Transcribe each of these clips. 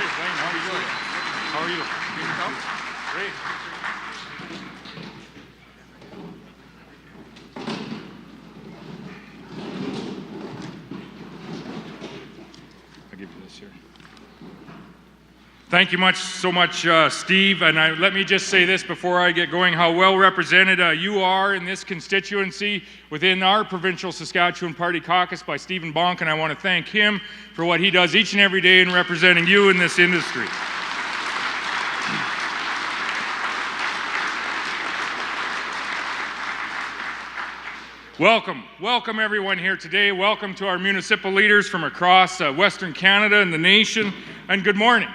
Blaine, how are you doing? How are you? Great. I'll give you this here. Thank you so much, Steve. And let me just say this before I get going, how well represented you are in this constituency within our provincial Saskatchewan Party caucus by Stephen Bonk, and I want to thank him for what he does each and every day in representing you in this industry. Welcome everyone here today. Welcome to our municipal leaders from across Western Canada and the nation, and good morning.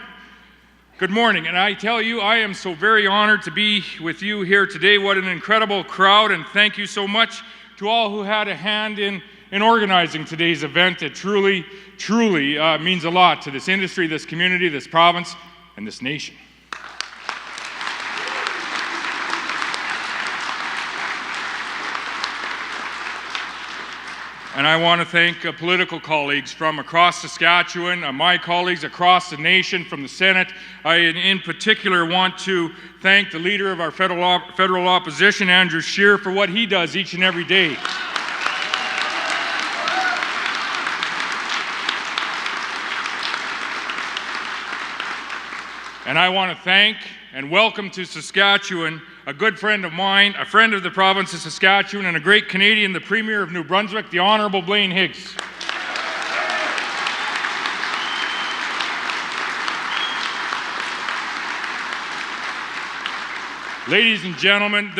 Good morning, and I tell you, I am so very honored to be with you here today. What an incredible crowd, and thank you so much to all who had a hand in organizing today's event. It truly means a lot to this industry, this community, this province, and this nation. And I want to thank political colleagues from across Saskatchewan, my colleagues across the nation, from the Senate. I, in particular, want to thank the leader of our federal opposition, Andrew Scheer, for what he does each and every day. And I want to thank and welcome to Saskatchewan a good friend of mine, a friend of the province of Saskatchewan, and a great Canadian, the Premier of New Brunswick, the Honourable Blaine Higgs. Ladies and gentlemen,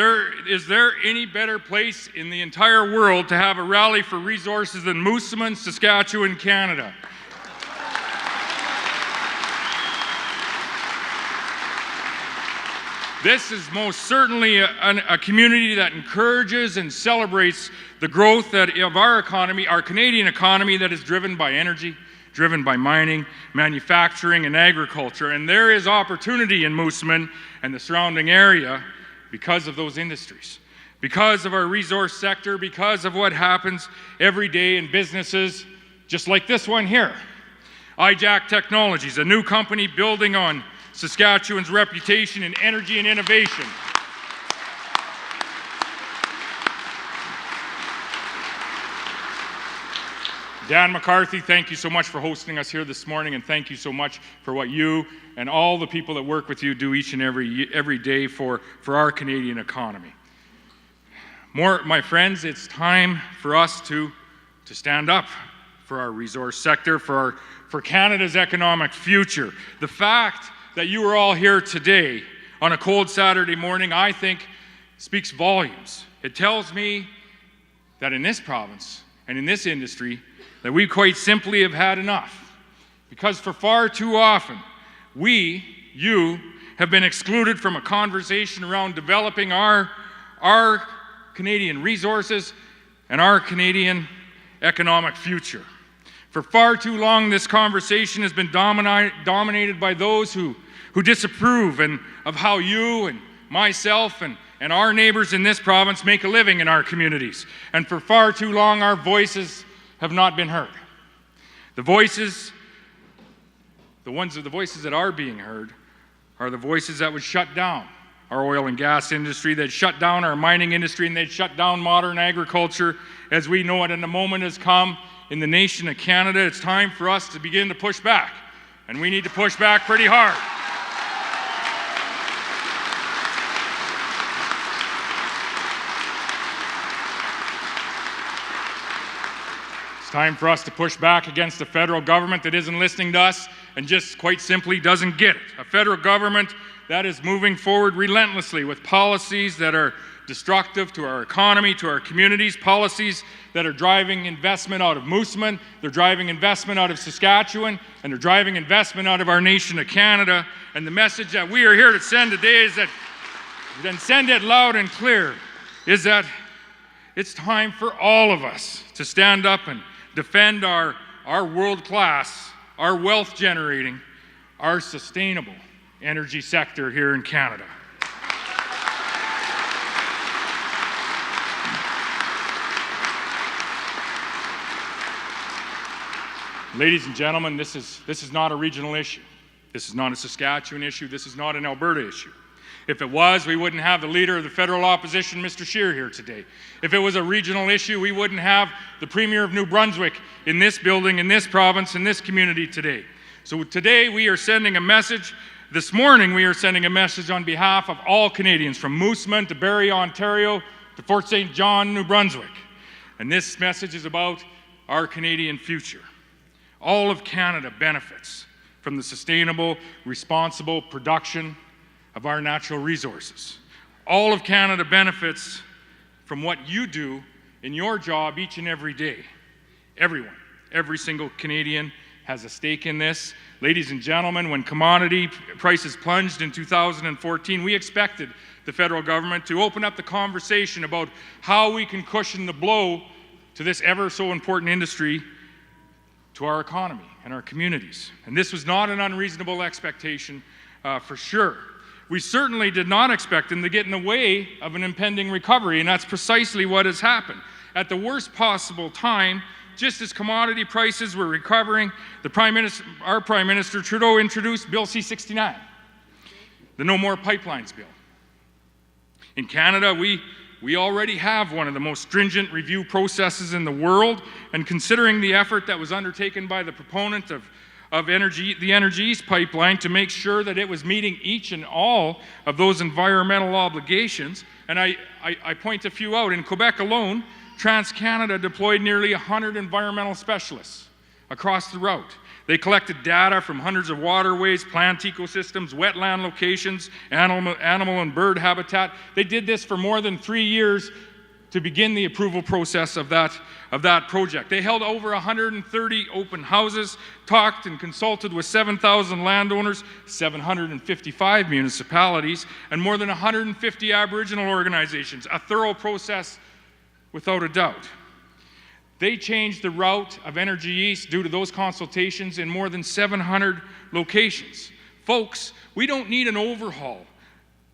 is there any better place in the entire world to have a rally for resources than Moosomin, Saskatchewan, Canada? This is most certainly a community that encourages and celebrates the growth of our economy, our Canadian economy, that is driven by energy, driven by mining, manufacturing, and agriculture. And there is opportunity in Moosomin and the surrounding area because of those industries, because of our resource sector, because of what happens every day in businesses just like this one here. iJack Technologies, a new company building on Saskatchewan's reputation in energy and innovation. Dan McCarthy, thank you so much for hosting us here this morning, and thank you so much for what you and all the people that work with you do each and every day for our Canadian economy. My friends, it's time for us to stand up for our resource sector, for Canada's economic future. The fact that you are all here today on a cold Saturday morning, I think, speaks volumes. It tells me that in this province and in this industry, that we quite simply have had enough. Because for far too often, you, have been excluded from a conversation around developing our Canadian resources and our Canadian economic future. For far too long, this conversation has been dominated by those who disapprove of how you and myself and our neighbors in this province make a living in our communities. And for far too long, our voices have not been heard. The voices that are being heard are the voices that would shut down our oil and gas industry, that shut down our mining industry, and they'd shut down modern agriculture as we know it. And the moment has come in the nation of Canada. It's time for us to begin to push back. And we need to push back pretty hard. It's time for us to push back against a federal government that isn't listening to us and just quite simply doesn't get it. A federal government that is moving forward relentlessly with policies that are destructive to our economy, to our communities, policies that are driving investment out of Moosomin, they're driving investment out of Saskatchewan, and they're driving investment out of our nation of Canada. And the message that we are here to send today is that, then send it loud and clear, is that it's time for all of us to stand up and defend our world-class, our wealth-generating, our sustainable energy sector here in Canada. Ladies and gentlemen, this is not a regional issue. This is not a Saskatchewan issue. This is not an Alberta issue. If it was, we wouldn't have the leader of the federal opposition, Mr. Scheer, here today. If it was a regional issue, we wouldn't have the Premier of New Brunswick in this building, in this province, in this community today. So today we are sending a message. This morning we are sending a message on behalf of all Canadians, from Moosomin to Barrie, Ontario, to Fort St. John, New Brunswick. And this message is about our Canadian future. All of Canada benefits from the sustainable, responsible production of our natural resources. All of Canada benefits from what you do in your job each and every day. Everyone, every single Canadian has a stake in this. Ladies and gentlemen, when commodity prices plunged in 2014, we expected the federal government to open up the conversation about how we can cushion the blow to this ever so important industry, to our economy and our communities. And this was not an unreasonable expectation for sure. We certainly did not expect them to get in the way of an impending recovery, and that's precisely what has happened. At the worst possible time, just as commodity prices were recovering, our Prime Minister Trudeau introduced Bill C69, the No More Pipelines Bill. In Canada, we already have one of the most stringent review processes in the world, and considering the effort that was undertaken by the proponent of the Energy East pipeline to make sure that it was meeting each and all of those environmental obligations, and I point a few out. In Quebec alone, TransCanada deployed nearly 100 environmental specialists across the route. They collected data from hundreds of waterways, plant ecosystems, wetland locations, animal and bird habitat. They did this for more than 3 years to begin the approval process of that project. They held over 130 open houses, talked and consulted with 7,000 landowners, 755 municipalities, and more than 150 Aboriginal organizations. A thorough process without a doubt. They changed the route of Energy East due to those consultations in more than 700 locations. Folks, we don't need an overhaul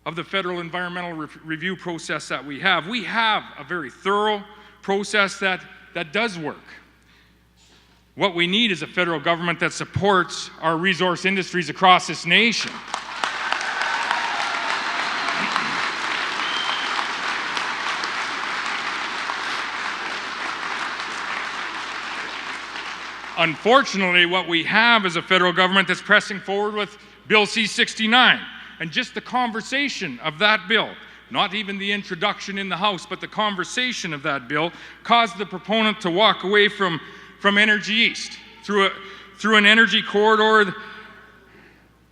of the federal environmental review process that we have. We have a very thorough process that does work. What we need is a federal government that supports our resource industries across this nation. Unfortunately, what we have is a federal government that's pressing forward with Bill C69. And just the conversation of that bill, not even the introduction in the House, but the conversation of that bill, caused the proponent to walk away from Energy East through an energy corridor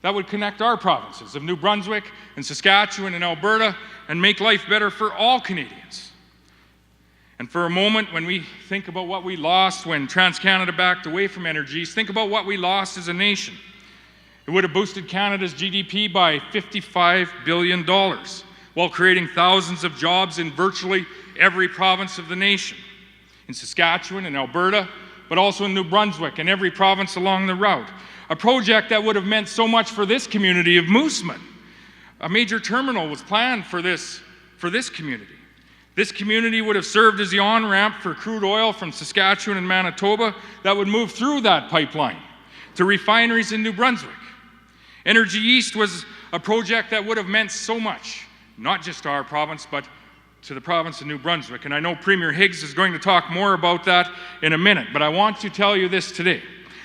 that would connect our provinces of New Brunswick and Saskatchewan and Alberta and make life better for all Canadians. And for a moment, when we think about what we lost when TransCanada backed away from Energy East, think about what we lost as a nation. It would have boosted Canada's GDP by $55 billion, while creating thousands of jobs in virtually every province of the nation. In Saskatchewan and Alberta, but also in New Brunswick and every province along the route. A project that would have meant so much for this community of Moosomin. A major terminal was planned for this community. This community would have served as the on-ramp for crude oil from Saskatchewan and Manitoba that would move through that pipeline to refineries in New Brunswick. Energy East was a project that would have meant so much, not just to our province, but to the province of New Brunswick. And I know Premier Higgs is going to talk more about that in a minute, but I want to tell you this today.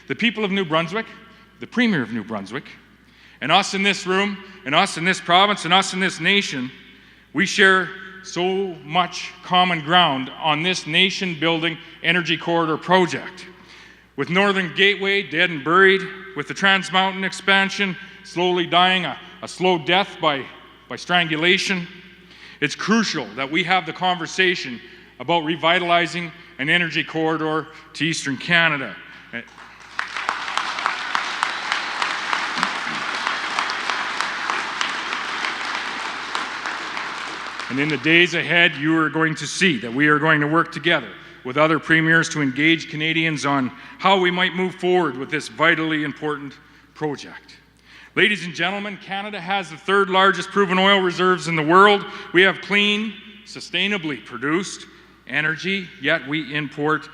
The people of New Brunswick, the Premier of New Brunswick, and us in this room, and us in this province, and us in this nation, we share so much common ground on this nation-building energy corridor project. With Northern Gateway dead and buried, with the Trans Mountain expansion slowly dying a slow death by strangulation, it's crucial that we have the conversation about revitalizing an energy corridor to Eastern Canada. And in the days ahead, you are going to see that we are going to work together with other premiers to engage Canadians on how we might move forward with this vitally important project. Ladies and gentlemen, Canada has the third largest proven oil reserves in the world. We have clean, sustainably produced energy, yet we import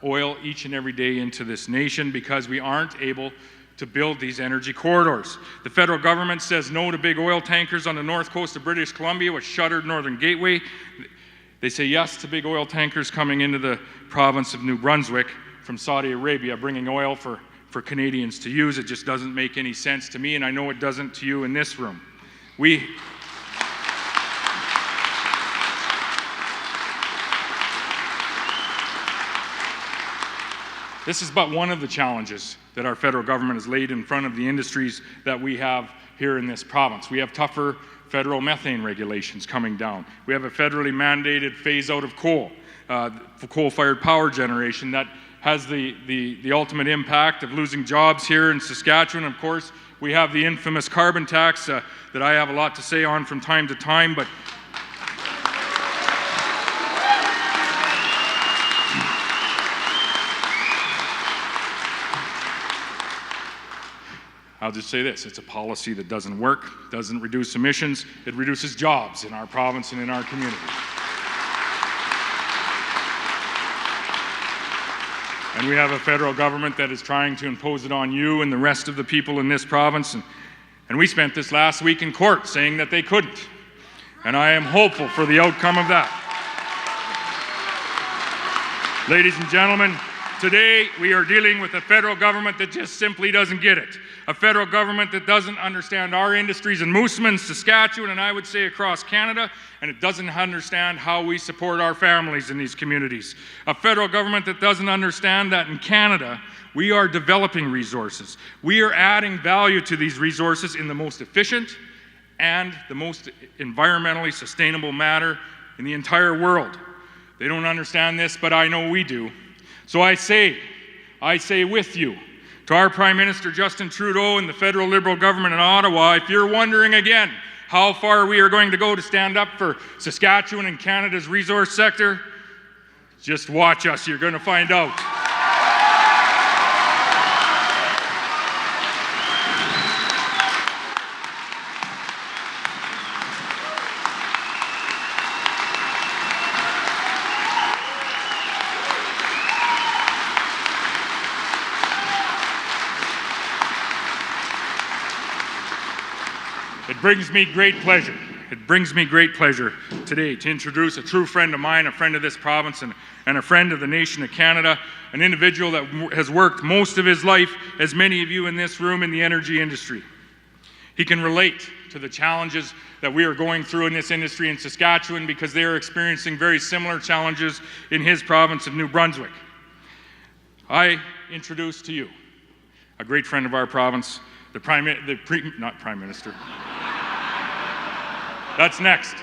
oil each and every day into this nation because we aren't able to build these energy corridors. The federal government says no to big oil tankers on the north coast of British Columbia with shuttered Northern Gateway. They say yes to big oil tankers coming into the province of New Brunswick from Saudi Arabia, bringing oil for Canadians to use. It just doesn't make any sense to me, and I know it doesn't to you in this room. This is but one of the challenges that our federal government has laid in front of the industries that we have here in this province. We have tougher federal methane regulations coming down. We have a federally mandated phase out of coal, for coal-fired power generation that has the ultimate impact of losing jobs here in Saskatchewan. Of course, we have the infamous carbon tax that I have a lot to say on from time to time, but I'll just say this, it's a policy that doesn't work, doesn't reduce emissions, it reduces jobs in our province and in our community. And we have a federal government that is trying to impose it on you and the rest of the people in this province. And we spent this last week in court saying that they couldn't. And I am hopeful for the outcome of that. Ladies and gentlemen, today we are dealing with a federal government that just simply doesn't get it. A federal government that doesn't understand our industries in Moosomin, Saskatchewan, and I would say across Canada, and it doesn't understand how we support our families in these communities. A federal government that doesn't understand that in Canada, we are developing resources. We are adding value to these resources in the most efficient and the most environmentally sustainable manner in the entire world. They don't understand this, but I know we do. So I say with you, to our Prime Minister Justin Trudeau and the federal Liberal government in Ottawa, if you're wondering again how far we are going to go to stand up for Saskatchewan and Canada's resource sector, just watch us, you're going to find out. It brings me great pleasure today to introduce a true friend of mine, a friend of this province, and a friend of the nation of Canada, an individual that has worked most of his life, as many of you in this room, in the energy industry. He can relate to the challenges that we are going through in this industry in Saskatchewan because they are experiencing very similar challenges in his province of New Brunswick. I introduce to you a great friend of our province, not Prime Minister. That's next.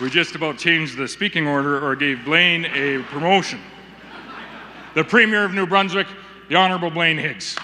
We just about changed the speaking order or gave Blaine a promotion. The Premier of New Brunswick, the Honourable Blaine Higgs.